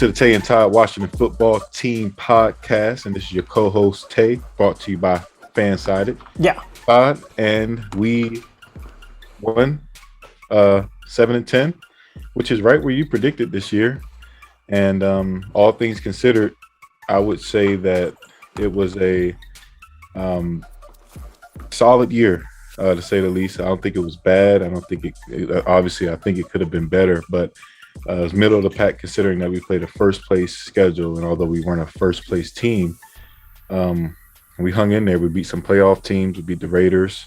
to the Tay and Todd Washington Football Team Podcast, and this is your co-host Tay, brought to you by Fansided. Yeah, Todd, and we won 7-10, which is right where you predicted this year. And all things considered, I would say that it was a solid year, to say the least. I don't think it was bad. I don't think it obviously, I think it could have been better, but it was middle of the pack considering that we played a first place schedule. And although we weren't a first place team, we hung in there. We beat some playoff teams. We beat the Raiders.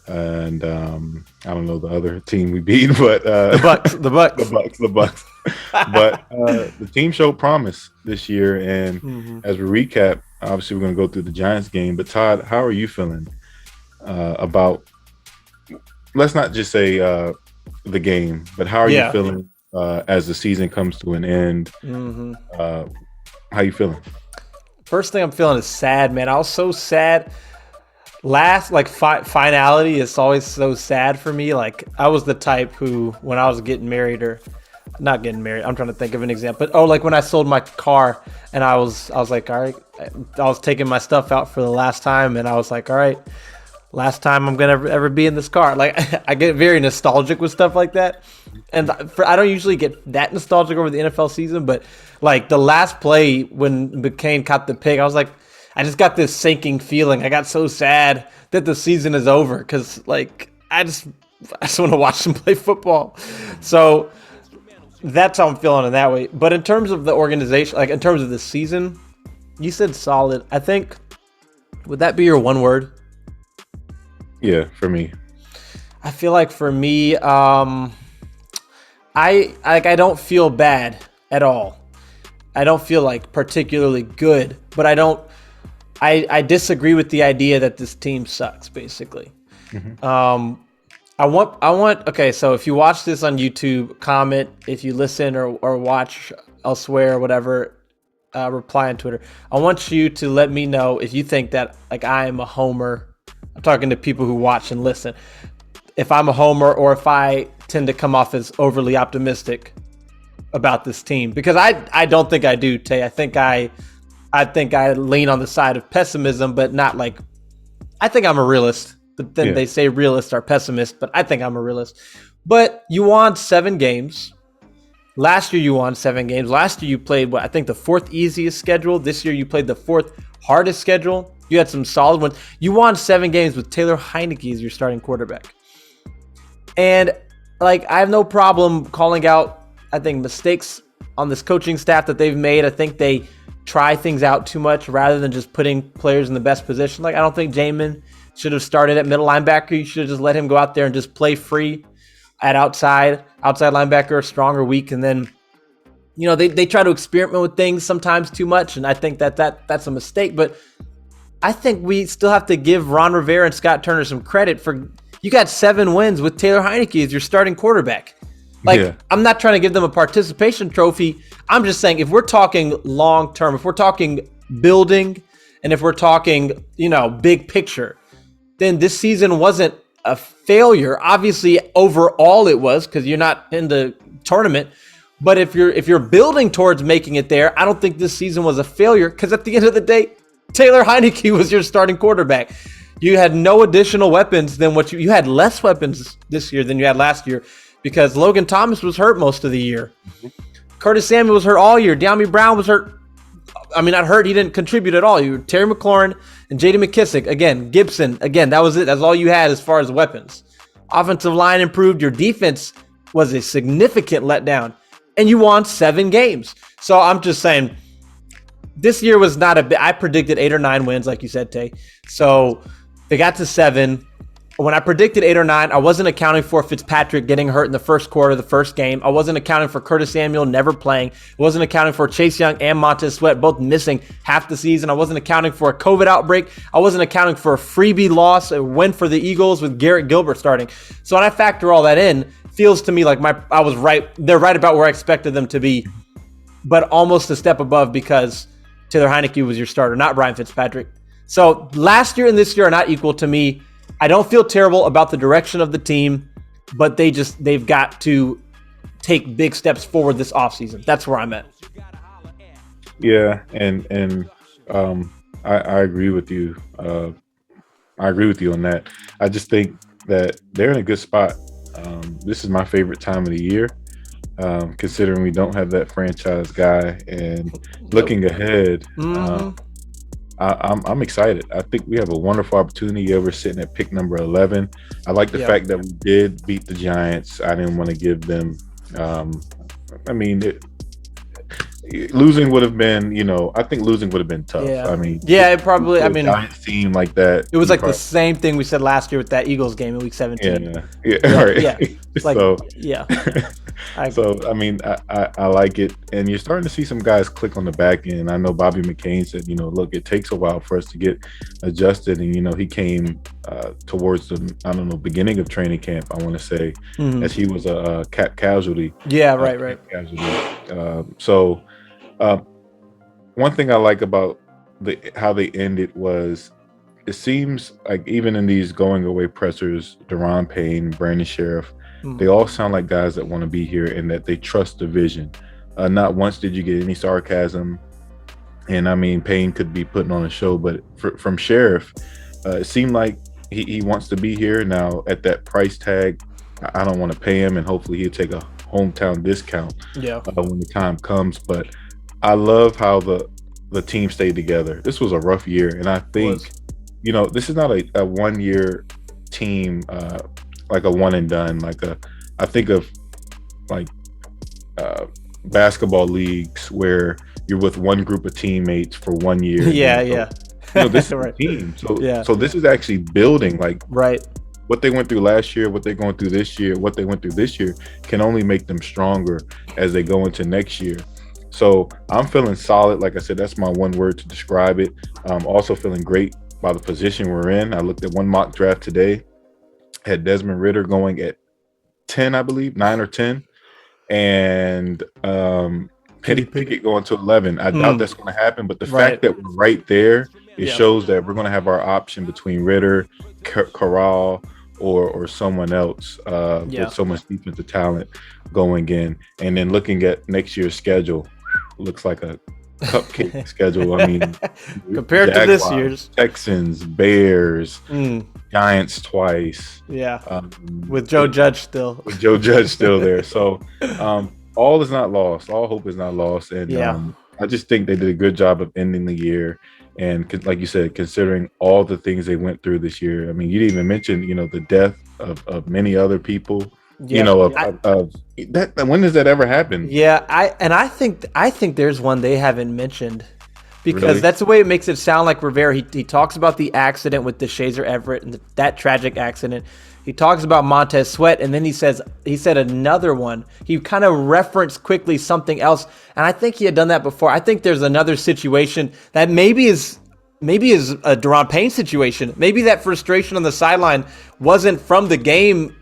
And I don't know the other team we beat, but the Bucks. But the team showed promise this year. And as we recap, obviously we're going to go through the Giants game. But Todd, how are you feeling about? Let's not just say the game, but how are you feeling as the season comes to an end? How you feeling? First thing I'm feeling is sad, man. I was so sad. Finality is always so sad for me. Like, I was the type who, when I was getting married or not getting married, I'm trying to think of an example. But like when I sold my car and I was like, all right, I was taking my stuff out for the last time and I was like, all right, last time I'm gonna ever be in this car. Like, I get very nostalgic with stuff like that, and I don't usually get that nostalgic over the NFL season. But like the last play when McCain caught the pick, I was like, I just got this sinking feeling. I got so sad that the season is over because, like, I just want to watch them play football. So that's how I'm feeling in that way. But in terms of the organization, like in terms of the season, you said solid. I think, would that be your one word? Yeah, for me. I feel like for me, I don't feel bad at all. I don't feel like particularly good, but I disagree with the idea that this team sucks, basically. Okay, so if you watch this on YouTube, comment. If you listen or watch elsewhere or whatever, reply on Twitter. I want you to let me know if you think that, like, I am a homer. I'm talking to people who watch and listen. If I'm a homer or if I tend to come off as overly optimistic about this team. Because I don't think I do, Tay. I think I lean on the side of pessimism, but not like, I think I'm a realist. But then they say realists are pessimists, but I think I'm a realist. But you won 7 games. Last year you won 7 games. Last year you played I think the 4th easiest schedule. This year you played the 4th hardest schedule. You had some solid ones. You won 7 games with Taylor Heinicke as your starting quarterback. And like, I have no problem calling out, I think, mistakes on this coaching staff that they've made. I think they try things out too much rather than just putting players in the best position. Like, I don't think Jamin should have started at middle linebacker. You should have just let him go out there and just play free at outside linebacker, strong or weak. And then, you know, they try to experiment with things sometimes too much. And I think that's a mistake. But I think we still have to give Ron Rivera and Scott Turner some credit for, you got 7 wins with Taylor Heinicke as your starting quarterback. Like, I'm not trying to give them a participation trophy. I'm just saying, if we're talking long term, if we're talking building, and if we're talking, you know, big picture, then this season wasn't a failure. Obviously, overall it was, because you're not in the tournament. But if you're building towards making it there, I don't think this season was a failure, because at the end of the day, Taylor Heinicke was your starting quarterback. You had no additional weapons than what you had less weapons this year than you had last year, because Logan Thomas was hurt most of the year. Curtis Samuel was hurt all year. De'Ami Brown was hurt. I mean, not hurt. He didn't contribute at all. You were Terry McLaurin and J.D. McKissick. Again, Gibson. Again, that was it. That's all you had as far as weapons. Offensive line improved. Your defense was a significant letdown. And you won 7 games. So I'm just saying, this year was not I predicted 8 or 9 wins, like you said, Tay. So they got to 7. When I predicted 8 or 9, I wasn't accounting for Fitzpatrick getting hurt in the first quarter of the first game. I wasn't accounting for Curtis Samuel never playing. I wasn't accounting for Chase Young and Montez Sweat both missing half the season. I wasn't accounting for a COVID outbreak. I wasn't accounting for a freebie loss, a win for the Eagles with Garrett Gilbert starting. So when I factor all that in, feels to me like I was right. They're right about where I expected them to be, but almost a step above, because Taylor Heinicke was your starter, not Ryan Fitzpatrick. So last year and this year are not equal to me. I don't feel terrible about the direction of the team, but they've got to take big steps forward this offseason. That's where I'm at. Yeah, and I agree with you. I agree with you on that. I just think that they're in a good spot. This is my favorite time of the year, considering we don't have that franchise guy. And Nope. looking ahead, Hmm. I'm excited. I think we have a wonderful opportunity. Yeah, we're sitting at pick number 11. I like the Yep. fact that we did beat the Giants. I didn't want to give them. Um, I mean, losing would have been, I think losing would have been tough. Yeah. I mean, Yeah. It probably. I to a mean, Giants team like that, it was you like the probably, same thing we said last year with that Eagles game in Week 17. yeah, yeah, all Yeah. right. Yeah. Like, So, yeah. I. so I mean, I like it, and you're starting to see some guys click on the back end. I know Bobby McCain said, look, it takes a while for us to get adjusted, and he came towards the beginning of training camp. I want to say, Mhm. as he was a cap casualty, Yeah. Right. Right. cap casualty. So. Uh, One thing I like about how they ended was it seems like even in these going away pressers, Deron Payne, Brandon Sheriff, they Mm. all sound like guys that want to be here and that they trust the vision. Not once did you get any sarcasm, and I mean Payne could be putting on a show, but from Sheriff, it seemed like he wants to be here now at that price tag. I don't want to pay him, and hopefully he'll take a hometown discount Yeah. when the time comes. But I love how the team stayed together. This was a rough year, and I think Was. this is not a 1 year team, like a one and done. I think of like uh, basketball leagues where you're with one group of teammates for 1 year. And Yeah. then Yeah. this is Right. a team. So Yeah. so this is actually building. Like Right. what they went through last year, what they're going through this year, what they went through this year can only make them stronger as they go into next year. So I'm feeling solid. Like I said, that's my one word to describe it. I'm also feeling great by the position we're in. I looked at one mock draft today, had Desmond Ritter going at 10, I believe, 9 or 10, and Kenny Pickett going to 11. I doubt that's going to happen, but the Right. fact that we're right there, it Yeah. shows that we're going to have our option between Ritter, Corral, or someone else Yeah. with so much defensive talent going in. And then looking at next year's schedule, looks like a cupcake schedule. I mean, Compared to this Jaguars, year's. Texans, Bears, Mm. Giants twice, Yeah. With Joe Judge still. with Joe Judge still there. So all is not lost. All hope is not lost. And Yeah. I just think they did a good job of ending the year. And like you said, considering all the things they went through this year, I mean, you didn't even mention, the death of many other people. Yeah. Of that. When does that ever happen? Yeah, I think there's one they haven't mentioned because Really? that's the way it makes it sound like Rivera. He talks about the accident with DeShazer Everett and that tragic accident. He talks about Montez Sweat, and then he said another one. He kind of referenced quickly something else, and I think he had done that before. I think there's another situation that maybe is a Deron Payne situation. Maybe that frustration on the sideline wasn't from the game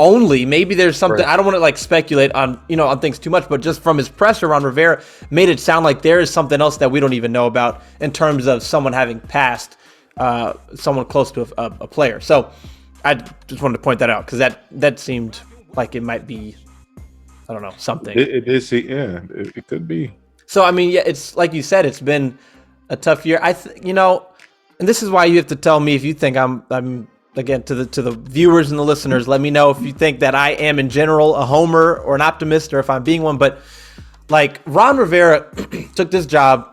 only. Maybe there's something. Right. I don't want to like speculate on on things too much, but just from his presser on Rivera made it sound like there is something else that we don't even know about in terms of someone having passed someone close to a player. So I just wanted to point that out because that seemed like it might be, I don't know, something. It is. Yeah, it could be. So I mean, yeah, it's like you said, it's been a tough year. And this is why you have to tell me if you think I'm again to the viewers and the listeners. Let me know if you think that I am in general a homer or an optimist, or if I'm being one. But like Ron Rivera took this job,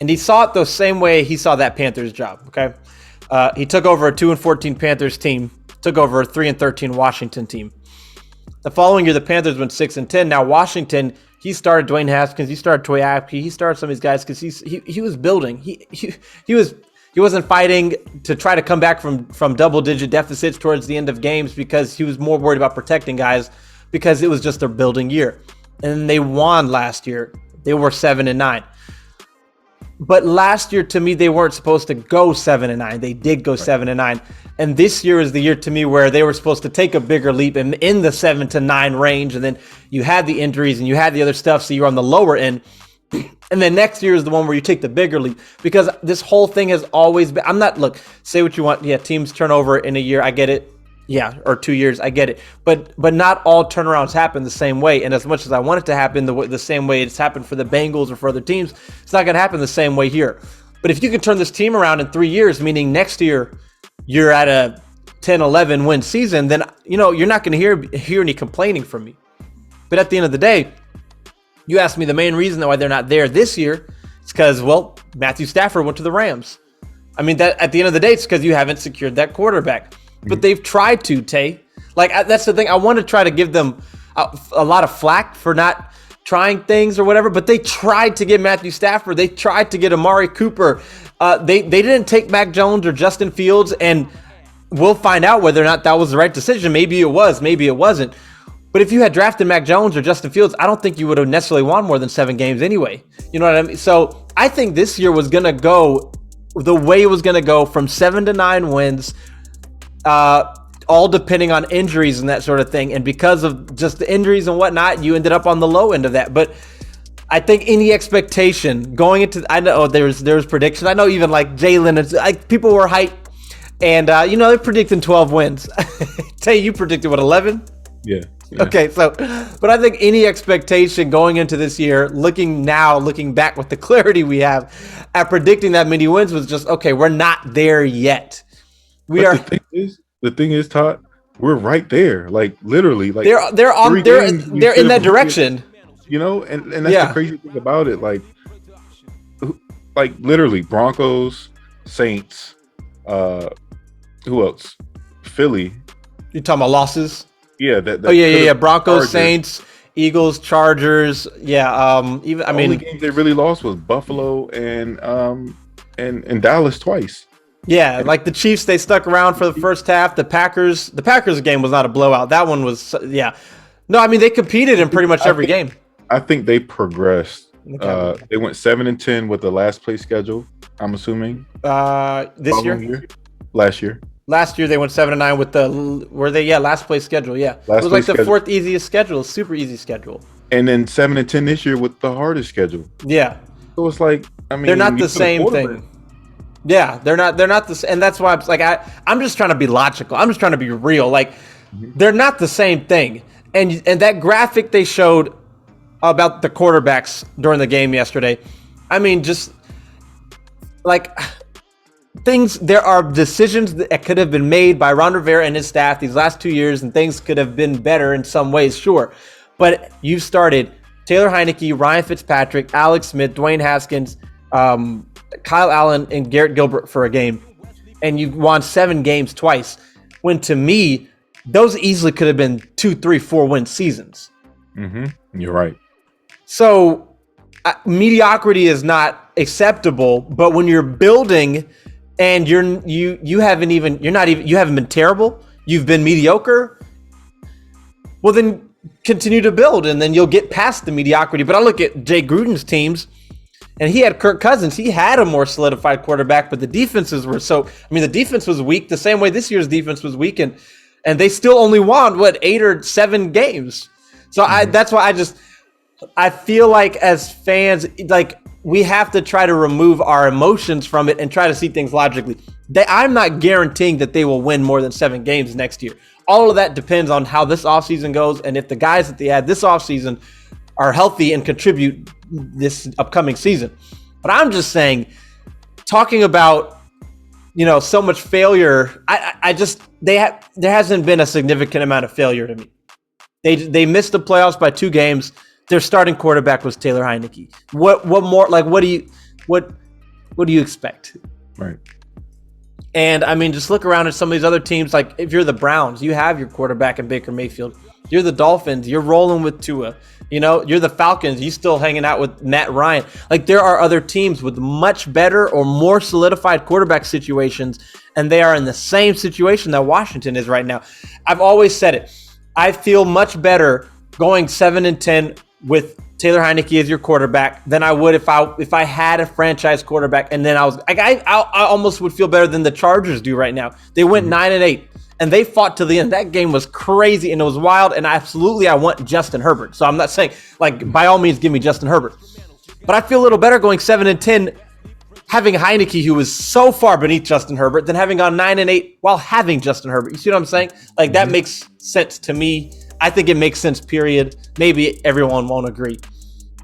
and he saw it the same way he saw that Panthers job. Okay, he took over a 2-14 Panthers team, took over a 3-13 Washington team. The following year, the Panthers went 6-10. Now Washington, he started Dwayne Haskins, he started Troy Apke, he started some of these guys because he was building. He wasn't fighting to try to come back from double-digit deficits towards the end of games because he was more worried about protecting guys because it was just their building year. And they won last year. They were 7-9. But last year, to me, they weren't supposed to go 7-9. They did go 7-9. And this year is the year to me where they were supposed to take a bigger leap in the 7-9 range. And then you had the injuries and you had the other stuff, so you're on the lower end. And then next year is the one where you take the bigger leap, because this whole thing has always been, look, say what you want. Yeah, teams turn over in a year. I get it. Yeah, or 2 years. I get it, but not all turnarounds happen the same way. And as much as I want it to happen the same way it's happened for the Bengals or for other teams, it's not going to happen the same way here. But if you can turn this team around in 3 years, meaning next year you're at a 10-11 win season, then you're not going to hear any complaining from me. But at the end of the day, you asked me the main reason why they're not there this year. It's because, well, Matthew Stafford went to the Rams. I mean, that at the end of the day, it's because you haven't secured that quarterback. But they've tried to, Tay. Like, that's the thing. I want to try to give them a lot of flack for not trying things or whatever, but they tried to get Matthew Stafford. They tried to get Amari Cooper. They didn't take Mac Jones or Justin Fields, and we'll find out whether or not that was the right decision. Maybe it was, maybe it wasn't. But if you had drafted Mac Jones or Justin Fields, I don't think you would have necessarily won more than 7 games anyway. You know what I mean? So I think this year was going to go the way it was going to go, from 7 to 9 wins, all depending on injuries and that sort of thing. And because of just the injuries and whatnot, you ended up on the low end of that. But I think any expectation going into, I know there's predictions. I know even like Jalen, people were hyped, and they're predicting 12 wins. Tay, you predicted what, 11? Yeah. Okay, but I think any expectation going into this year, looking back with the clarity we have at predicting that many wins, was just, okay, we're not there yet. The thing is, Todd, we're right there. Like, literally, like they're in that direction. And that's the crazy thing about it. Like literally, Broncos, Saints, who else? Philly. You talking about losses? Yeah. Broncos, Chargers. Saints, Eagles, Chargers. Yeah. The only games they really lost was Buffalo and Dallas twice. Yeah, like the Chiefs, they stuck around for the first half. The Packers game was not a blowout. That one was, yeah. No, I mean, they competed in pretty much every game. I think they progressed. They went 7-10 with the last place schedule, I'm assuming. This year? Last year. Last year they went 7-9 with last place schedule. Yeah, it was like the fourth easiest schedule, super easy schedule. And then 7-10 this year with the hardest schedule. Yeah. So it's like, I mean, they're not the same thing. Yeah, they're not the same, and that's why I'm like, I'm just trying to be logical. I'm just trying to be real. Like, they're not the same thing. And that graphic they showed about the quarterbacks during the game yesterday, I mean, just like there are decisions that could have been made by Ron Rivera and his staff these last 2 years, and things could have been better in some ways, sure. But you started Taylor Heinicke, Ryan Fitzpatrick, Alex Smith, Dwayne Haskins, Kyle Allen, and Garrett Gilbert for a game, and you won 7 games twice, when to me, those easily could have been 2, 3, 4 win seasons. You're right. So mediocrity is not acceptable, but when you're building and you haven't been terrible, you've been mediocre, well then continue to build, and then you'll get past the mediocrity. But I look at Jay Gruden's teams, and he had Kirk Cousins. He had a more solidified quarterback, but the defenses were the defense was weak the same way this year's defense was weak, and they still only won 8 or 7 games. So that's why I feel like as fans, like, we have to try to remove our emotions from it and try to see things logically. I'm not guaranteeing that they will win more than 7 games next year. All of that depends on how this offseason goes, and if the guys that they had this offseason are healthy and contribute this upcoming season. But I'm just saying, talking about, so much failure, there hasn't been a significant amount of failure to me. They missed the playoffs by 2 games. Their starting quarterback was Taylor Heinicke. What more? Like, what do you expect? Right. And I mean, just look around at some of these other teams. Like, if you're the Browns, you have your quarterback in Baker Mayfield. You're the Dolphins, you're rolling with Tua. You're the Falcons, you still hanging out with Matt Ryan. Like, there are other teams with much better or more solidified quarterback situations, and they are in the same situation that Washington is right now. I've always said it. I feel much better going 7-10 with Taylor Heinicke as your quarterback than I would if I had a franchise quarterback, and then I almost would feel better than the Chargers do right now. They went 9-8, and they fought to the end. That game was crazy, and it was wild, and I want Justin Herbert. So I'm not saying, like, by all means, give me Justin Herbert. But I feel a little better going 7-10 having Heineke, who was so far beneath Justin Herbert, than having gone 9-8 while having Justin Herbert. You see what I'm saying? Like, that makes sense to me. I think it makes sense, period. Maybe everyone won't agree.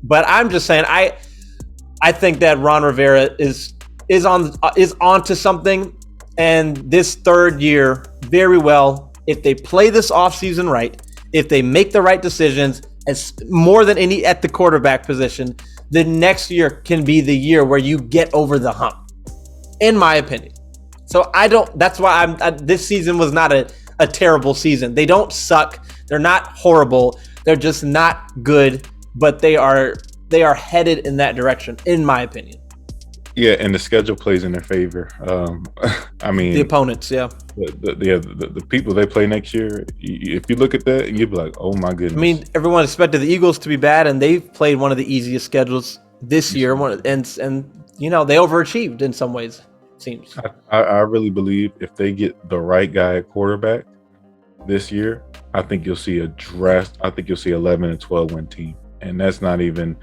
But I'm just saying, I think that Ron Rivera is onto something. And this third year, very well, if they play this offseason right, if they make the right decisions, as more than any at the quarterback position, the next year can be the year where you get over the hump, in my opinion. So that's why this season was not a terrible season. They don't suck. They're not horrible. They're just not good, but they are headed in that direction, in my opinion. Yeah, and the schedule plays in their favor. I mean, the opponents, yeah. The people they play next year, if you look at that, you'd be like, oh my goodness. I mean, everyone expected the Eagles to be bad, and they've played one of the easiest schedules this year, and you know, they overachieved in some ways, it seems. I really believe if they get the right guy at quarterback this year, I think you'll see 11 and 12 win team, and that's not even.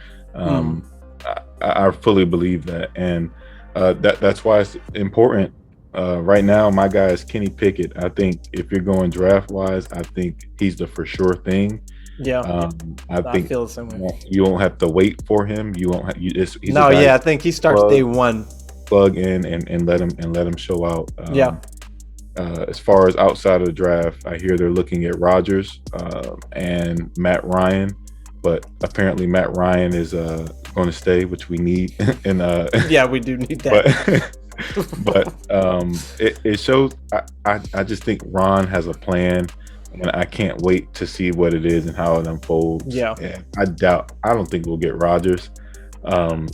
I fully believe that, and that's why it's important. Right now, my guy is Kenny Pickett. I think if you're going draft wise, I think he's the for sure thing. Yeah, I think feel the same way. You won't have to wait for him. You won't. I think he starts day one. Plug in and let him show out. Yeah. As far as outside of the draft, I hear they're looking at Rodgers and Matt Ryan, but apparently Matt Ryan is going to stay, which we need. And yeah, we do need that. But it shows. I just think Ron has a plan, and I can't wait to see what it is and how it unfolds. Yeah, and I don't think we'll get Rodgers. It's no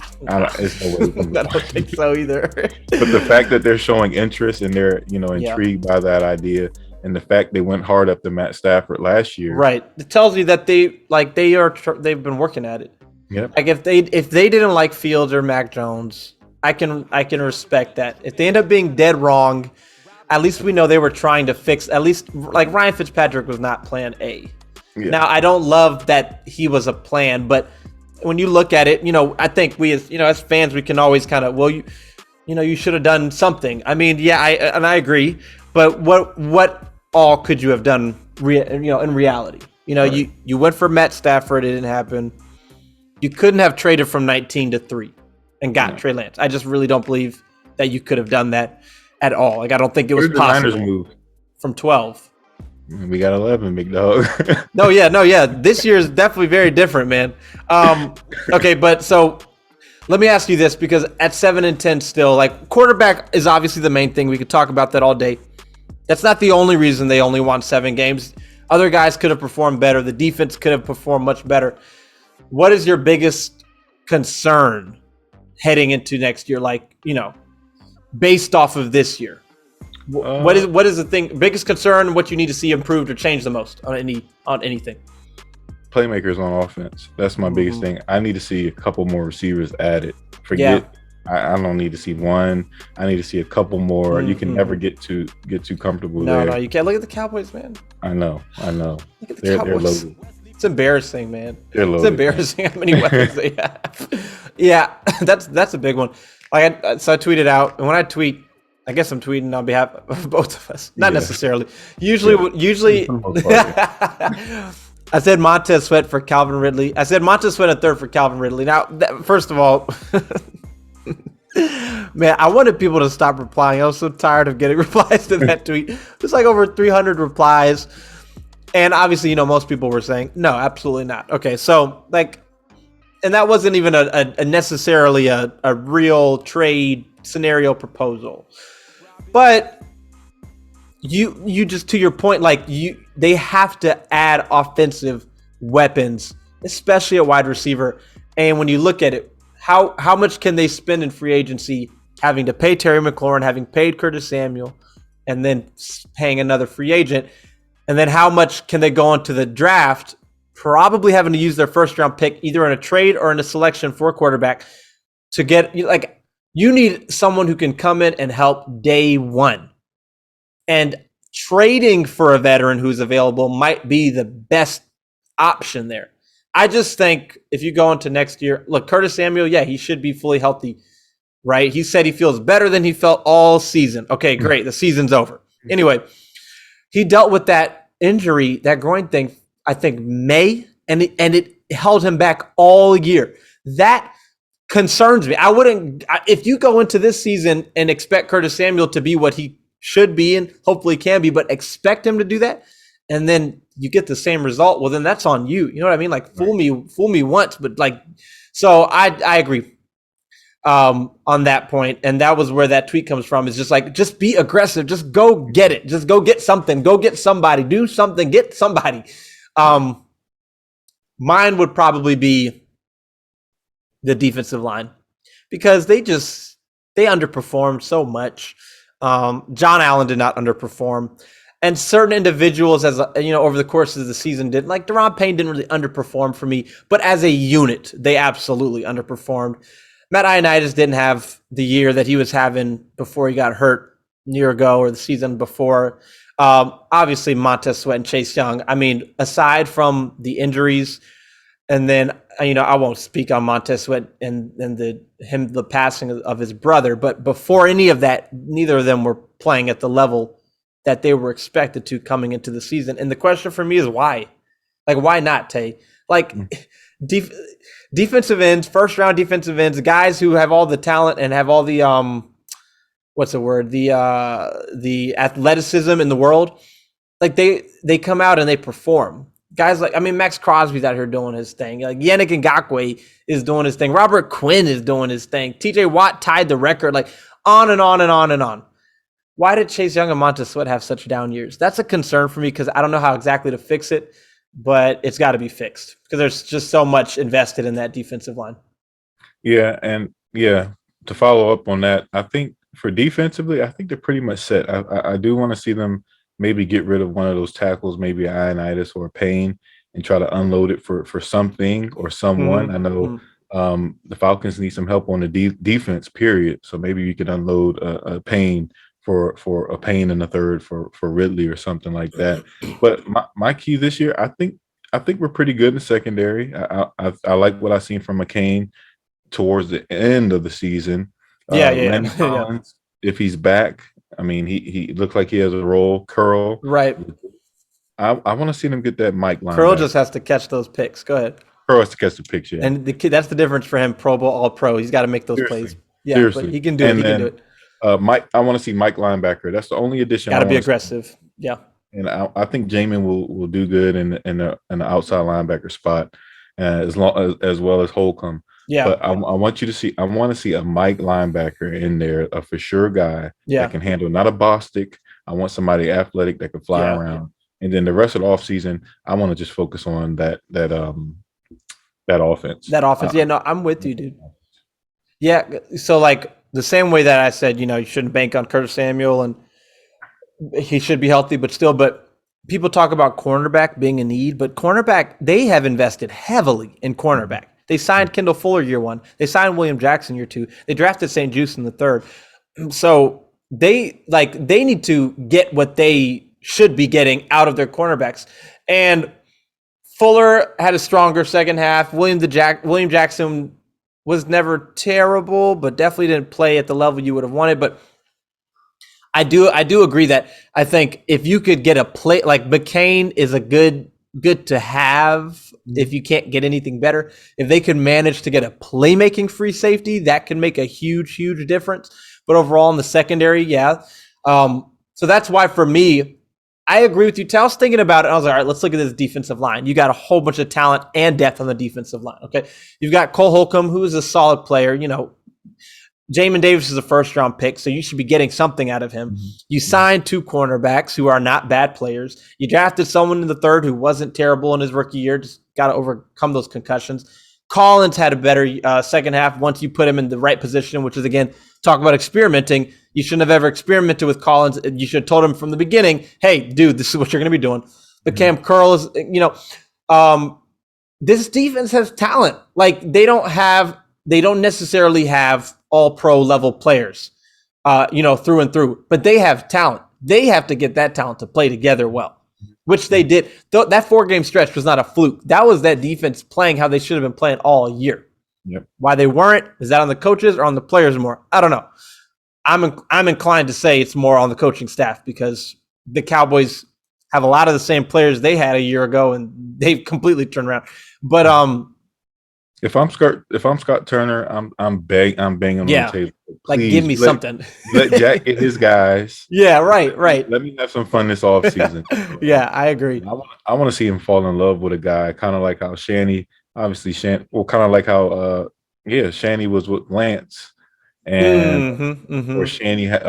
way. I don't think so either. But the fact that they're showing interest and they're intrigued by that idea, and the fact they went hard up to Matt Stafford last year, right? It tells you that they've been working at it. Yeah. Like if they didn't like Fields or Mac Jones, I can respect that. If they end up being dead wrong, at least we know they were trying to fix. At least like Ryan Fitzpatrick was not Plan A. Yeah. Now I don't love that he was a plan, but when you look at it, I think we as fans, we can always kind of, you should have done something. I mean, yeah, I agree, but what all could you have done? In reality, right. You went for Matt Stafford, it didn't happen. You couldn't have traded from 19 to 3 and got Trey Lance. I just really don't believe that you could have done that at all. Like I don't think it was possible. Niners move from 12. We got 11, big dog. No, yeah. This year is definitely very different, man. Okay, but so let me ask you this, because at 7-10 still, like quarterback is obviously the main thing. We could talk about that all day. That's not the only reason they only won 7 games. Other guys could have performed better. The defense could have performed much better. What is your biggest concern heading into next year? Like, based off of this year. What is the biggest concern? What you need to see improved or change the most on anything? Playmakers on offense. That's my biggest thing. I need to see a couple more receivers added. I don't need to see one. I need to see a couple more. You can never get too comfortable there. No, you can't. Look at the Cowboys, man. I know. Look at the Cowboys. They're loaded. It's embarrassing, man. They're loaded. It's embarrassing how many weapons they have. Yeah, that's a big one. Like so I tweeted out, and when I tweet, I guess I'm tweeting on behalf of both of us. Not necessarily. Usually. I said Montez Sweat for Calvin Ridley. I said Montez Sweat a third for Calvin Ridley. Now, first of all, man, I wanted people to stop replying. I was so tired of getting replies to that tweet. There's like over 300 replies. And obviously, most people were saying, no, absolutely not. Okay, so and that wasn't even a necessarily a real trade scenario proposal. But you just, to your point, they have to add offensive weapons, especially at wide receiver. And when you look at it, how much can they spend in free agency, having to pay Terry McLaurin, having paid Curtis Samuel, and then paying another free agent? And then how much can they go into the draft, probably having to use their first round pick either in a trade or in a selection for a quarterback to get, you need someone who can come in and help day one. And trading for a veteran who's available might be the best option there. I just think if you go into next year, look, Curtis Samuel, yeah, he should be fully healthy. right? He said he feels better than he felt all season. Okay, great. The season's over. Anyway, he dealt with that injury, that groin thing, I think May, and it held him back all year. That concerns me. I wouldn't, if you go into this season and expect Curtis Samuel to be what he should be and hopefully can be, but expect him to do that, and then you get the same result, well, then that's on you. You know what I mean? Like, fool me once, but like, so I agree on that point, and that was where that tweet comes from. Is just like, just be aggressive, just go get it, just go get something, go get somebody, do something, get somebody. Mine would probably be the defensive line, because they underperformed so much. John Allen did not underperform, and certain individuals, as over the course of the season, did. Like Daron Payne didn't really underperform for me, but as a unit, they absolutely underperformed. Matt Ioannidis didn't have the year that he was having before he got hurt a year ago or the season before. Obviously, Montez Sweat and Chase Young. I mean, aside from the injuries, and then I won't speak on Montez Sweat and the passing of his brother, but before any of that, neither of them were playing at the level that they were expected to coming into the season. And the question for me is why? Like, why not, Tay? Like, defensive ends, first round defensive ends, guys who have all the talent and have all the the athleticism in the world, like they come out and they perform. Guys like, Max Crosby's out here doing his thing. Like Yannick Ngakoue is doing his thing. Robert Quinn is doing his thing. TJ Watt tied the record. Like, on and on and on and on. Why did Chase Young and Montez Sweat have such down years? That's a concern for me, because I don't know how exactly to fix it, but it's got to be fixed because there's just so much invested in that defensive line. Yeah, and to follow up on that, I think for defensively, I think they're pretty much set. I do want to see them maybe get rid of one of those tackles, maybe Ioannidis or Payne, and try to unload it for something or someone. I know the Falcons need some help on the defense, period. So maybe you could unload a Payne for a Payne in the third for Ridley or something like that. But my key this year, I think we're pretty good in the secondary. I like what I've seen from McCain towards the end of the season. Landon Collins, if he's back, he looked like he has a role. Curl, right? I want to see them get that Mike line. Curl just has to catch those picks. Go ahead. Curl has to catch the picks, yeah. And the kid, that's the difference for him. Pro Bowl, All Pro. He's got to make those plays. Yeah, seriously. But he can do it. He can do it. Mike, I want to see Mike linebacker. That's the only addition. Got to be aggressive. Yeah. And I think Jamin will do good in the outside linebacker spot, as well as Holcomb. Yeah. But I want to see a Mike linebacker in there, a for sure guy that can handle, not a Bostic. I want somebody athletic that can fly around. And then the rest of the offseason, I want to just focus on that offense. That offense. No, I'm with you, dude. Yeah. So like the same way that I said, you shouldn't bank on Curtis Samuel and he should be healthy, but people talk about cornerback being a need, but cornerback, they have invested heavily in cornerback. They signed Kendall Fuller year 1. They signed William Jackson year 2. They drafted St. Juste in the 3rd. So they need to get what they should be getting out of their cornerbacks. And Fuller had a stronger second half. William Jackson was never terrible, but definitely didn't play at the level you would have wanted. But I do agree that I think if you could get a play, like McCain is a good to have if you can't get anything better. If they could manage to get a playmaking free safety, that can make a huge, huge difference. But overall in the secondary, so that's why for me, I agree with you. I was thinking about it. I was like, all right, let's look at this defensive line. You got a whole bunch of talent and depth on the defensive line. Okay. You've got Cole Holcomb, who is a solid player. Jamin Davis is a first-round pick, so you should be getting something out of him. You signed 2 cornerbacks who are not bad players. You drafted someone in the 3rd who wasn't terrible in his rookie year, just got to overcome those concussions. Collins had a better second half once you put him in the right position, which is, again, talk about experimenting. You shouldn't have ever experimented with Collins. You should have told him from the beginning, hey, dude, this is what you're going to be doing. But Cam Curl is, this defense has talent. Like, they don't necessarily have all pro level players, through and through, but they have talent. They have to get that talent to play together well, which they did. That 4-game stretch was not a fluke. That was that defense playing how they should have been playing all year. Yep. Why they weren't? Is that on the coaches or on the players more? I don't know. I'm inclined to say it's more on the coaching staff because the Cowboys have a lot of the same players they had a year ago, and they've completely turned around. But if I'm Scott Turner, I'm banging on the table. Like give Please me something. let Jack get his guys. Yeah, right. Let me have some fun this offseason. Yeah, I agree. I want to see him fall in love with a guy, kind of like how Shanny, obviously kind of like how Shanny was with Lance, and or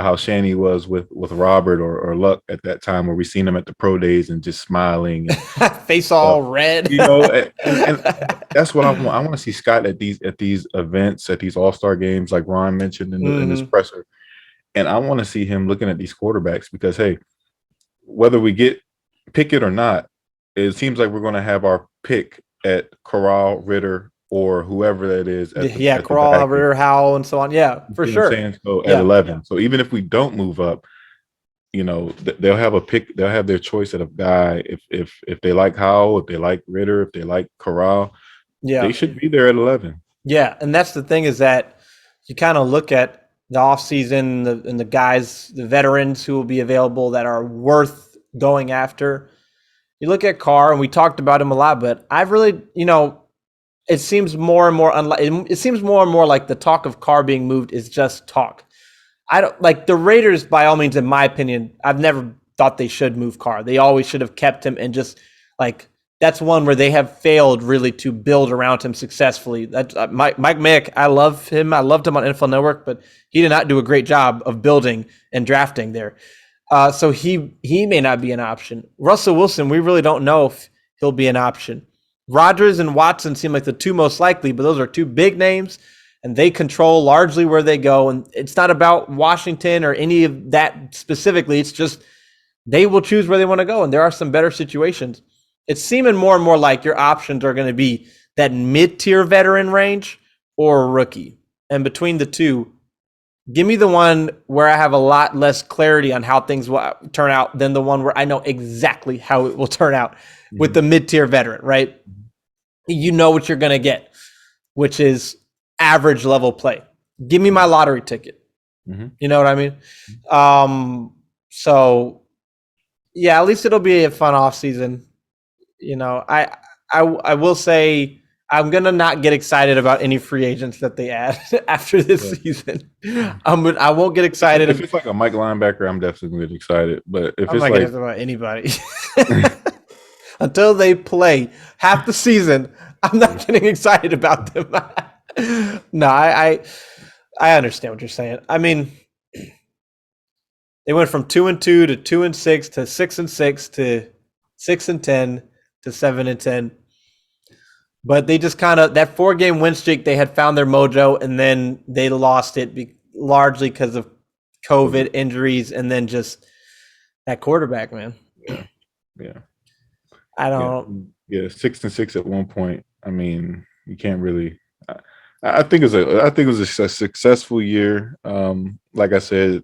how Shanny was with Robert or Luck at that time, where we seen him at the pro days and just smiling, and, face all red. and that's what I want. I want to see Scott at these events, at these All-Star games, like Ron mentioned in this presser, and I want to see him looking at these quarterbacks because, hey, whether we get Pickett or not, it seems like we're going to have our pick at Corral, Ritter, or whoever that is. Corral, Ritter, Howell, and so on. Yeah, for sure. So at 11. So even if we don't move up, they'll have a pick. They'll have their choice at a guy. If they like Howell, if they like Ritter, if they like Corral, they should be there at 11. Yeah, and that's the thing is that you kind of look at the offseason and the guys, the veterans who will be available that are worth going after. You look at Carr, and we talked about him a lot, but I've really, it seems more and more it seems more and more like the talk of Carr being moved is just talk. I don't like the Raiders, by all means, in my opinion. I've never thought they should move Carr. They always should have kept him and just that's one where they have failed really to build around him successfully. That's Mike Mayock. I love him. I loved him on NFL Network, but he did not do a great job of building and drafting there. So he may not be an option. Russell Wilson, we really don't know if he'll be an option. Rodgers and Watson seem like the two most likely, but those are two big names, and they control largely where they go. And it's not about Washington or any of that specifically. It's just they will choose where they want to go, and there are some better situations. It's seeming more and more like your options are going to be that mid-tier veteran range or rookie. And between the two, give me the one where I have a lot less clarity on how things will turn out than the one where I know exactly how it will turn out with the mid-tier veteran, right? You know what you're going to get, which is average level play. Give me my lottery ticket. You know what I mean? So, yeah, at least it'll be a fun off season. I will say I'm gonna not get excited about any free agents that they add after this season. I won't get excited. If it's like a Mike linebacker, I'm definitely gonna get excited. But if I'm it's not getting about anybody until they play half the season, I'm not getting excited about them. No, I understand what you're saying. I mean, they went from 2-2 to 2-6 to 6-6 to 6-10 to 7-10. But they just kind of, that 4-game win streak, they had found their mojo, and then they lost it largely because of COVID injuries and then just that quarterback, man. Yeah. I don't. Yeah, 6-6 at one point. I mean, you can't really. I think it was a successful year. Like I said,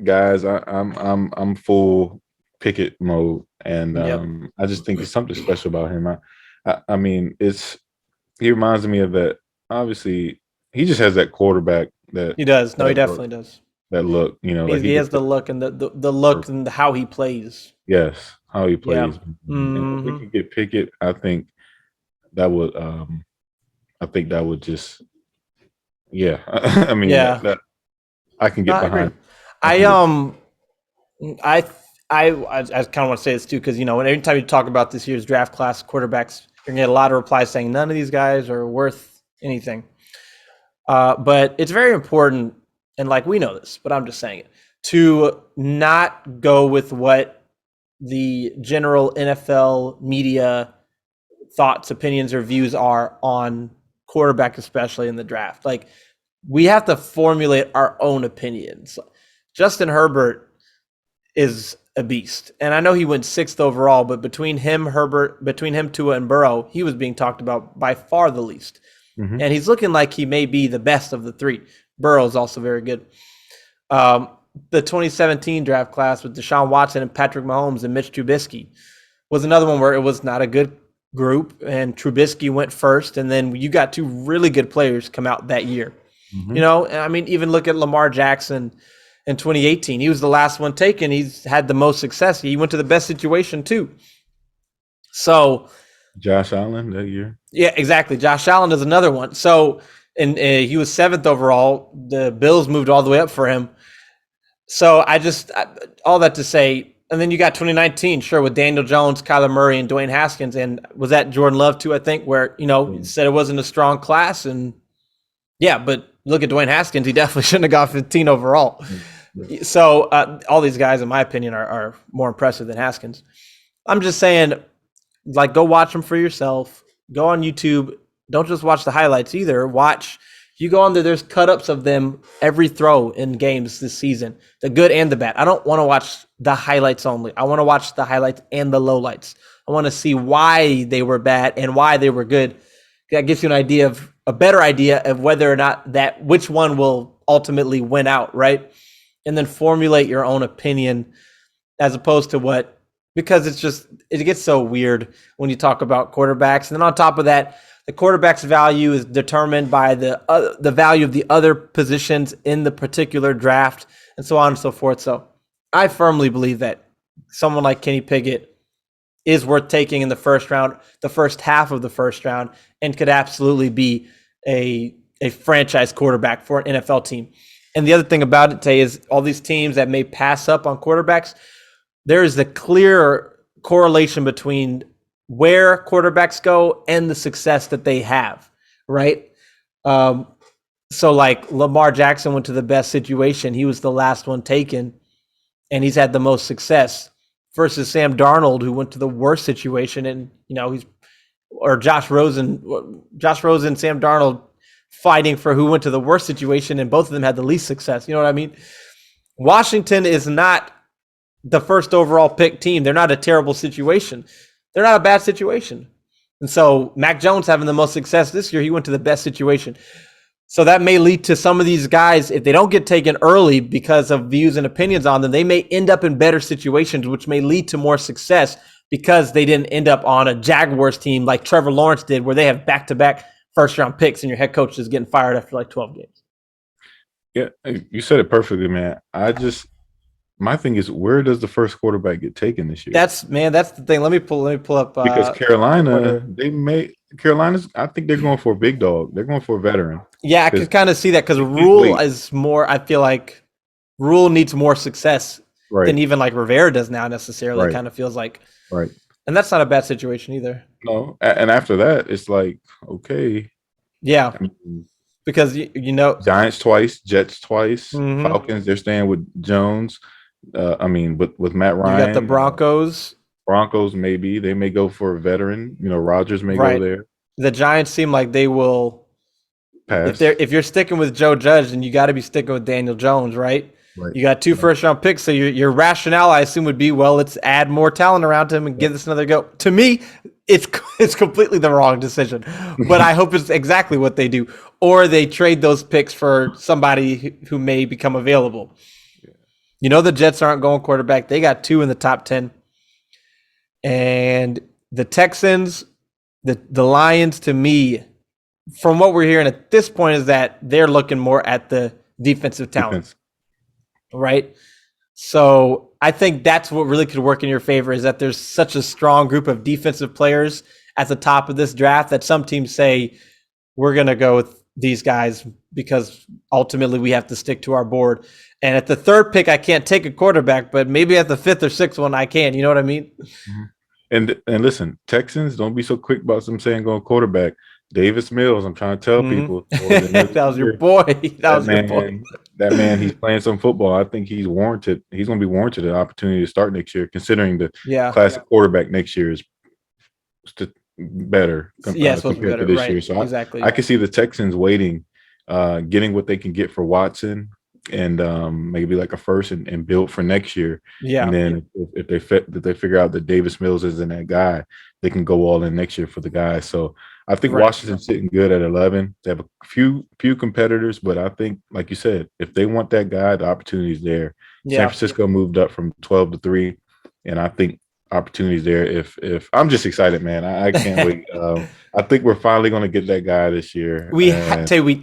guys, I'm full Pickett mode, and I just think there's something special about him. I mean, he reminds me of that. Obviously, he just has that quarterback that he does. No, he definitely does. That look, he has the look and the look and how he plays. Yes, how he plays. Yeah. And if we can get Pickett, I think that would. I think that would just. Yeah, I mean, that I can get behind. I kind of want to say this too, because every time you talk about this year's draft class quarterbacks, you're gonna get a lot of replies saying none of these guys are worth anything. But it's very important, and we know this, but I'm just saying it, to not go with what the general NFL media thoughts, opinions, or views are on quarterback, especially in the draft. We have to formulate our own opinions. Justin Herbert is a beast. And I know he went 6th overall, but between him, Tua, and Burrow, he was being talked about by far the least. And he's looking like he may be the best of the three. Burrow is also very good. The 2017 draft class with Deshaun Watson and Patrick Mahomes and Mitch Trubisky was another one where it was not a good group, and Trubisky went first, and then you got two really good players come out that year. You know, I mean, even look at Lamar Jackson in 2018. He was the last one taken. He's had the most success. He went to the best situation too. So Josh Allen that year. Yeah, exactly. Josh Allen is another one. So, and he was 7th overall. The Bills moved all the way up for him. So all that to say, and then you got 2019, sure, with Daniel Jones, Kyler Murray, and Dwayne Haskins, and was that Jordan Love too? I think where said it wasn't a strong class, and yeah, but look at Dwayne Haskins, he definitely shouldn't have got 15 overall. So all these guys, in my opinion, are more impressive than Haskins. I'm just saying, like, go watch them for yourself. Go on YouTube. Don't just watch the highlights either. You go on there, there's cut-ups of them every throw in games this season, the good and the bad. I don't want to watch the highlights only. I want to watch the highlights and the lowlights. I want to see why they were bad and why they were good. That gives you a better idea of whether or not which one will ultimately win out, right? And then formulate your own opinion as opposed to because it gets so weird when you talk about quarterbacks. And then on top of that, the quarterback's value is determined by the value of the other positions in the particular draft and so on and so forth. So I firmly believe that someone like Kenny Pickett is worth taking in the first round, the first half of the first round, and could absolutely be a franchise quarterback for an NFL team. And the other thing about it, Tay, is all these teams that may pass up on quarterbacks, there is a clear correlation between where quarterbacks go and the success that they have, right? So like Lamar Jackson went to the best situation. He was the last one taken, and he's had the most success versus Sam Darnold, who went to the worst situation. And, Josh Rosen, Sam Darnold fighting for who went to the worst situation, and both of them had the least success. You know what I mean? Washington is not the first overall pick team. They're not a terrible situation. They're not a bad situation. And so Mac Jones having the most success this year, he went to the best situation. So that may lead to some of these guys, if they don't get taken early because of views and opinions on them, they may end up in better situations, which may lead to more success because they didn't end up on a Jaguars team like Trevor Lawrence did, where they have back-to-back first-round picks and your head coach is getting fired after like 12 games. Yeah, you said it perfectly, man. My thing is, where does the first quarterback get taken this year? That's the thing. Let me pull up because Carolina's. I think they're going for a big dog. They're going for a veteran. Yeah, I can kind of see that because Rule is more. I feel like Rule needs more success than even like Rivera does now. Necessarily, It kind of feels like right. And that's not a bad situation either. No, and after that, it's like okay. Yeah. Because Giants twice, Jets twice, Falcons. They're staying with Jones. With Matt Ryan, you got the Broncos. Broncos, maybe they may go for a veteran. Rodgers may go there. The Giants seem like they will pass. If you're sticking with Joe Judge, then you got to be sticking with Daniel Jones, right? Right. You got 2 first-round picks, so your rationale, I assume, would be, well, let's add more talent around him and give this another go. To me, it's completely the wrong decision, but I hope it's exactly what they do, or they trade those picks for somebody who may become available. The Jets aren't going quarterback. They got 2 in the top 10. And the Texans, the Lions, to me, from what we're hearing at this point, is that they're looking more at the defensive talent. Right? So I think that's what really could work in your favor, is that there's such a strong group of defensive players at the top of this draft that some teams say, we're going to go with these guys because ultimately we have to stick to our board. And at the 3rd pick, I can't take a quarterback, but maybe at the 5th or 6th one, I can. You know what I mean? And listen, Texans, don't be so quick about them saying going quarterback. Davis Mills, I'm trying to tell people. That was your boy. That man, he's playing some football. I think he's warranted. He's going to be warranted an opportunity to start next year, considering the classic quarterback next year is better compared to this year. So exactly. I can see the Texans waiting, getting what they can get for Watson, and maybe like a first and build for next year. Yeah. And then if they figure out that Davis Mills isn't that guy, they can go all in next year for the guy. So I think Washington's sitting good at 11. They have a few competitors, but I think, like you said, if they want that guy, the opportunity's there. San Francisco moved up from 12 to 3, and I think opportunities there. If I'm just excited, man. I can't wait. I think we're finally going to get that guy this year. We have to. We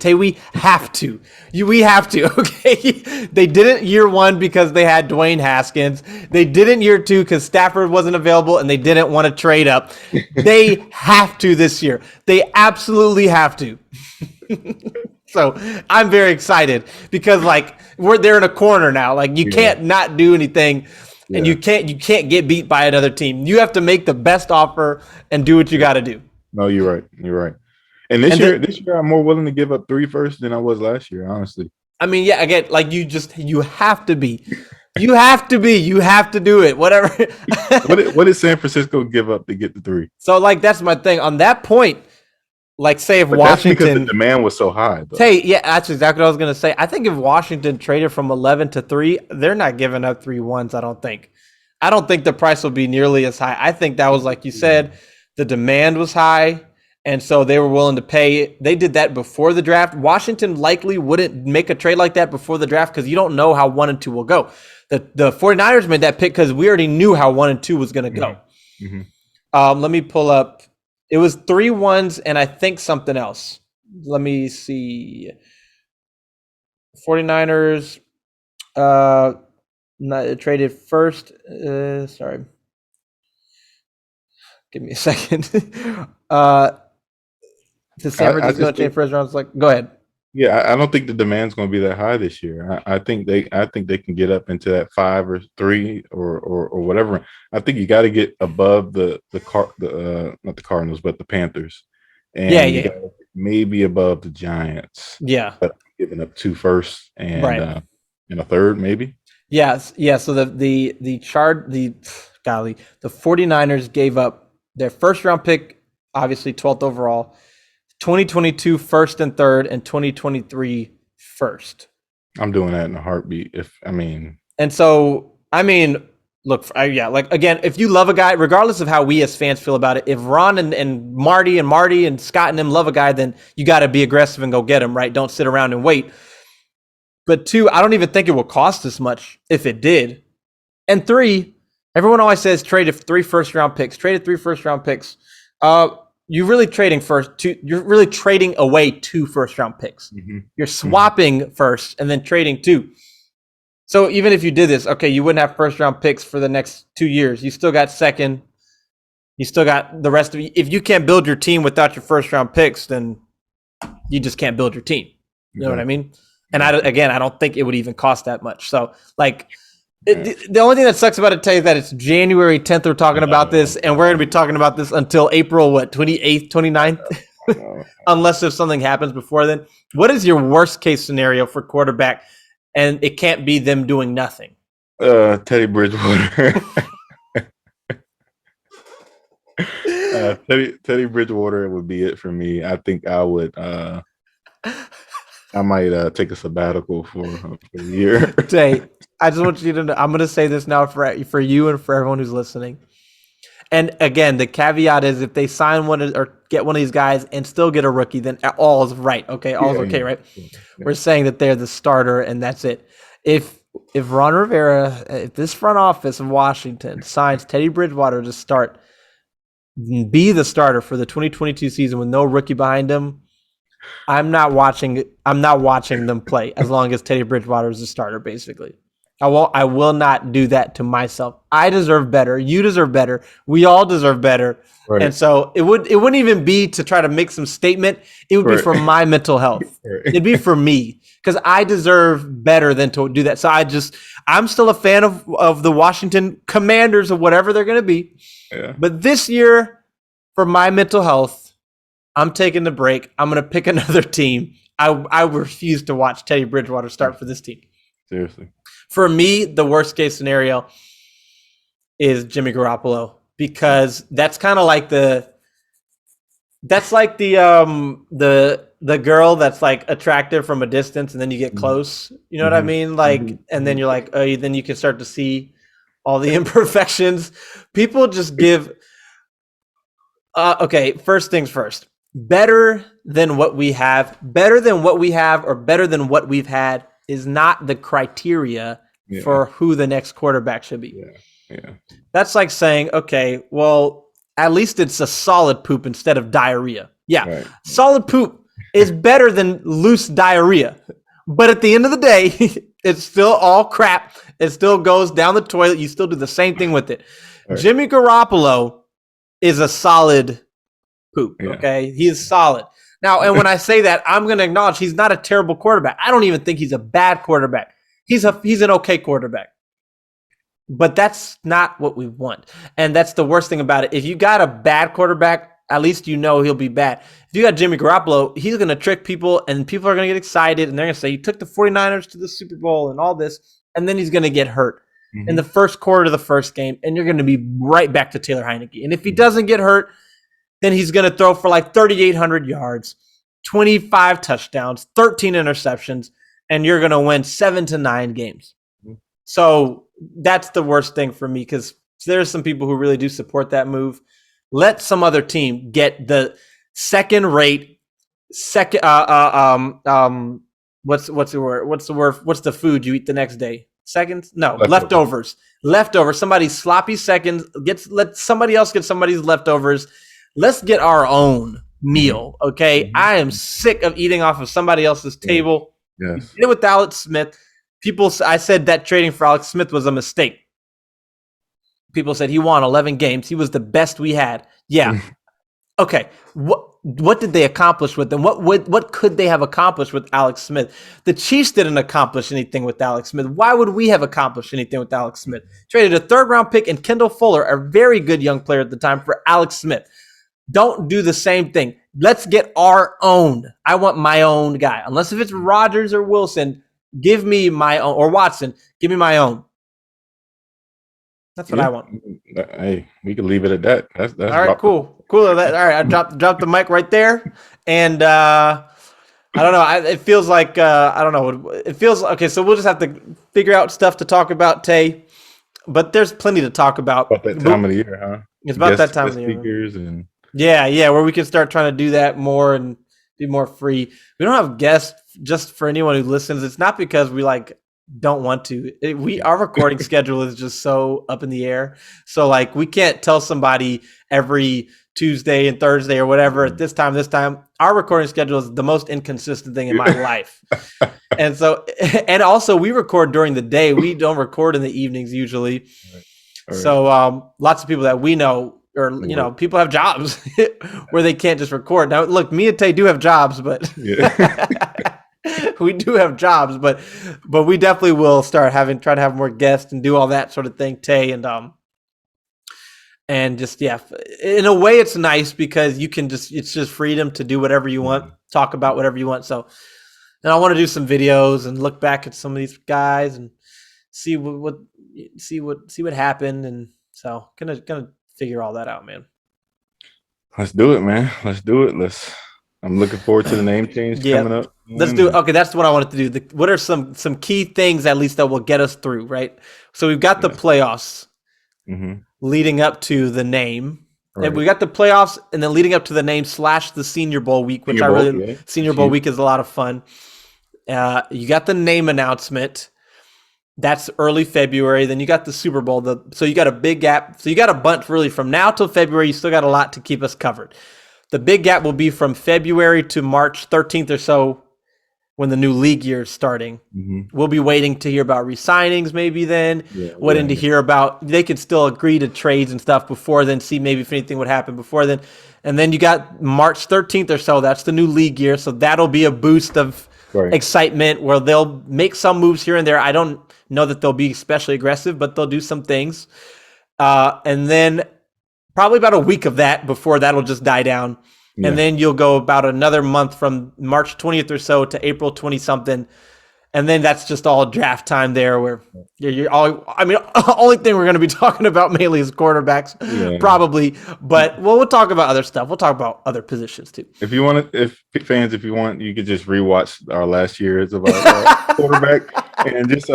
have to. We have to. Okay. They didn't year one because they had Dwayne Haskins. They didn't year two because Stafford wasn't available and they didn't want to trade up. They have to this year. They absolutely have to. So I'm very excited because like they're in a corner now. Like you can't not do anything. And you can't get beat by another team. You have to make the best offer and do what you got to do. No, you're right. You're right. And this year, I'm more willing to give up 3 firsts than I was last year, honestly. I mean, yeah, again, like you have to be. You have to be. You have to do it. Whatever. What did San Francisco give up to get the 3? So, like, that's my thing. On that point, like, say if Washington, that's because the demand was so high. Though. Hey, yeah, that's exactly what I was gonna say. I think if Washington traded from 11 to 3, they're not giving up 3 1s. I don't think the price will be nearly as high. I think that was like you said, the demand was high, and so they were willing to pay. They did that before the draft. Washington likely wouldn't make a trade like that before the draft because you don't know how 1 and 2 will go. The 49ers made that pick because we already knew how 1 and 2 was gonna go. Mm-hmm. Let me pull up. It was 3 1s and I think something else. Let me see. 49ers traded first. Sorry. Give me a second. The San Francisco trade first round. Like, go ahead. Yeah, I don't think the demand's going to be that high this year. I think they can get up into that 5 or 3 or whatever. I think you got to get above the not the Cardinals, but the Panthers, and maybe above the Giants. Yeah, but giving up 2 firsts and a 3rd, maybe. Yes, yeah. So the 49ers gave up their first round pick, obviously 12th overall. 2022 first and 3rd, and 2023 first. I'm doing that in a heartbeat. And so, look, like again, if you love a guy, regardless of how we as fans feel about it, if Ron and Marty and Scott and them love a guy, then you got to be aggressive and go get him, right? Don't sit around and wait. But 2, I don't even think it will cost this much if it did. And 3, everyone always says traded 3 first round picks. You're really trading you're really trading away 2 first round picks. Mm-hmm. You're swapping first and then trading 2. So even if you did this, okay, you wouldn't have first round picks for the next 2 years. You still got second. You still got the rest of it. If you can't build your team without your first round picks, then you just can't build your team. You know what I mean? And I don't think it would even cost that much. So like, the only thing that sucks about it, tell you that it's January 10th we're talking about this, and we're going to be talking about this until April 28th, 29th, unless if something happens before then. What is your worst case scenario for quarterback? And it can't be them doing nothing. Teddy Bridgewater. Teddy Bridgewater would be it for me. I think I would. I might take a sabbatical for a year. Jay, I just want you to know, I'm going to say this now for you and for everyone who's listening. And again, the caveat is if they sign one or get one of these guys and still get a rookie, then all is right. Okay, all's okay, right? Yeah. We're saying that they're the starter and that's it. If Ron Rivera, if this front office of Washington signs Teddy Bridgewater to start, be the starter for the 2022 season with no rookie behind him, I'm not watching them play as long as Teddy Bridgewater is the starter, basically. I will not do that to myself. I deserve better. You deserve better. We all deserve better. Right. And so it wouldn't even be to try to make some statement. It would be for my mental health. It'd be for me because I deserve better than to do that. So I'm still a fan of the Washington Commanders of whatever they're going to be. Yeah. But this year, for my mental health, I'm taking the break. I'm going to pick another team. I refuse to watch Teddy Bridgewater start for this team. Seriously. For me, the worst case scenario is Jimmy Garoppolo because that's kind of like the girl that's like attractive from a distance and then you get close. You know what I mean? Like, and then you're like, oh, then you can start to see all the imperfections. People just give. Okay, first things first. Better than what we have, or better than what we've had is not the criteria for who the next quarterback should be. Yeah. Yeah. That's like saying, okay, well, at least it's a solid poop instead of diarrhea. Yeah, Right. solid poop is better than loose diarrhea. But at the end of the day, it's still all crap. It still goes down the toilet. You still do the same thing with it. Right. Jimmy Garoppolo is a solid poop. Yeah. Okay, he is solid. Now, and when I say that, I'm going to acknowledge he's not a terrible quarterback. I don't even think he's a bad quarterback. He's an okay quarterback. But that's not what we want. And that's the worst thing about it. If you got a bad quarterback, at least you know he'll be bad. If you got Jimmy Garoppolo, he's going to trick people, and people are going to get excited, and they're going to say, he took the 49ers to the Super Bowl and all this, and then he's going to get hurt in the first quarter of the first game, and you're going to be right back to Taylor Heineke. And if he doesn't get hurt, then he's going to throw for like 3,800 yards, 25 touchdowns, 13 interceptions, and you're going to win 7 to 9 games. So that's the worst thing for me, because there's some people who really do support that move. Let some other team get the second-rate, what's the word? What's the food you eat the next day? Seconds? No, leftovers. Somebody's sloppy seconds. Let somebody else get somebody's leftovers. Let's get our own meal, okay? I am sick of eating off of somebody else's table. Yes. We did it with Alex Smith. I said that trading for Alex Smith was a mistake. People said he won 11 games. He was the best we had. Yeah. Okay. What did they accomplish with them? What could they have accomplished with Alex Smith? The Chiefs didn't accomplish anything with Alex Smith. Why would we have accomplished anything with Alex Smith? Traded a 3rd-round pick and Kendall Fuller, a very good young player at the time, for Alex Smith. Don't do the same thing. Let's get our own. I want my own guy. Unless if it's Rodgers or Wilson, give me my own, or Watson, give me my own. That's what I want. Hey, we can leave it at that. That's all right. Cool. All right, I dropped the mic right there, and I don't know. It feels like I don't know. It feels okay. So we'll just have to figure out stuff to talk about, Tay. But there's plenty to talk about. About that time of the year, huh? It's about that time of the year. Speakers and yeah, where we can start trying to do that more and be more free. We don't have guests just for anyone who listens. It's not because we don't want to. Our recording schedule is just so up in the air. So we can't tell somebody every Tuesday and Thursday or whatever at this time. Our recording schedule is the most inconsistent thing in my life. And also we record during the day. We don't record in the evenings usually. Right. So lots of people that we know, or people have jobs where they can't just record. Now, look, me and Tay do have jobs, but we do have jobs, but we definitely will try to have more guests and do all that sort of thing, Tay, and just in a way it's nice because it's just freedom to do whatever you want, talk about whatever you want. So, and I want to do some videos and look back at some of these guys and see what happened, and so gonna figure all that out, man. Let's do it, man. Let's do it. I'm looking forward to the name change coming up. Let's do it. Okay, that's what I wanted to do. What are some key things at least that will get us through, right? So we've got the playoffs leading up to the name. Right. And we got the playoffs and then leading up to the name / the Senior Bowl week, which Senior Bowl week is a lot of fun. You got the name announcement. That's early February. Then you got the Super Bowl. So you got a big gap. So you got a bunch really from now till February. You still got a lot to keep us covered. The big gap will be from February to March 13th or so when the new league year is starting. We'll be waiting to hear about re-signings maybe then. Waiting to hear about, they could still agree to trades and stuff before then, see maybe if anything would happen before then. And then you got March 13th or so. That's the new league year. So that'll be a boost of excitement where they'll make some moves here and there. I don't know that they'll be especially aggressive, but they'll do some things. And then probably about a week of that before that'll just die down. And then you'll go about another month from March 20th or so to April 20-something. And then that's just all draft time there where only thing we're going to be talking about mainly is quarterbacks, probably. But we'll talk about other stuff. We'll talk about other positions too. If you want, you could just rewatch our last years of our quarterback and just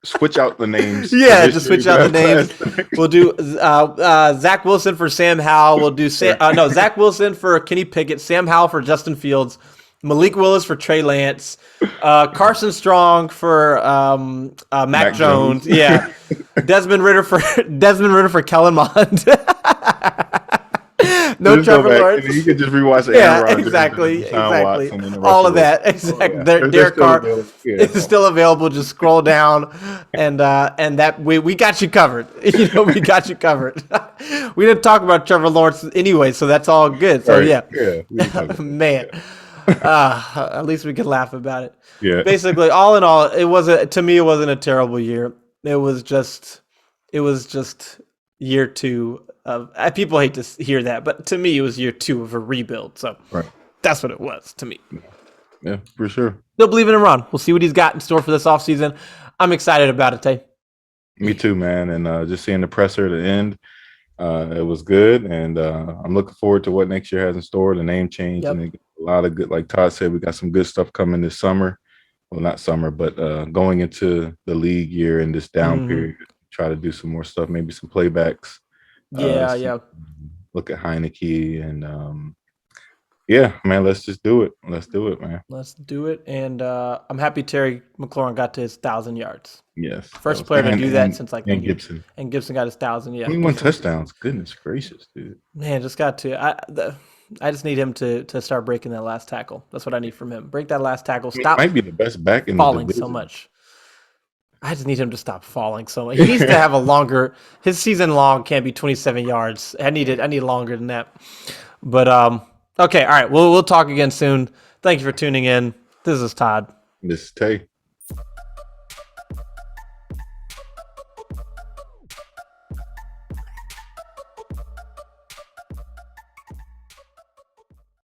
switch out the names. Just switch out the names. We'll do Zach Wilson for Sam Howell. We'll do Zach Wilson for Kenny Pickett, Sam Howell for Justin Fields, Malik Willis for Trey Lance, Carson Strong for Mac Jones. Yeah, Desmond Ritter for Kellen Mond. No Just Trevor Lawrence. You could just rewatch the Yeah, Aaron Rodgers, exactly. Watson, and the All of rest that. Exactly. Oh, yeah. Derek Carr is still available. Just scroll down, and that we got you covered. We got you covered. We didn't talk about Trevor Lawrence anyway, so that's all good. So right. Man. At least we could laugh about it. Yeah. Basically, all in all, it wasn't a terrible year. It was just year 2 of. People hate to hear that, but to me, it was year 2 of a rebuild. So that's what it was to me. Yeah, for sure. Still believing in Ron. We'll see what he's got in store for this offseason. I'm excited about it, Tay. Me too, man. And just seeing the presser at the end, it was good. And I'm looking forward to what next year has in store. The name change and a lot of good, like Todd said, we got some good stuff coming this summer. Well, not summer, but going into the league year in this down period, try to do some more stuff, maybe some playbacks. Look at Heineke and yeah, man, let's just do it. Let's do it, man. Let's do it. And I'm happy Terry McLaurin got to his 1,000 yards. Yes. First player to do that since like and Gibson. And Gibson got his 1,000. Yeah. 21 touchdowns. Goodness gracious, dude. Man, just got to. I just need him to start breaking that last tackle. That's what I need from him. Break that last tackle. Stop. He might be the best back in falling the so much. I just need him to stop falling so much. He needs to have a longer. His season long can't be 27 yards. I need longer than that. But okay, all right. We'll talk again soon. Thank you for tuning in. This is Todd. This is Tay.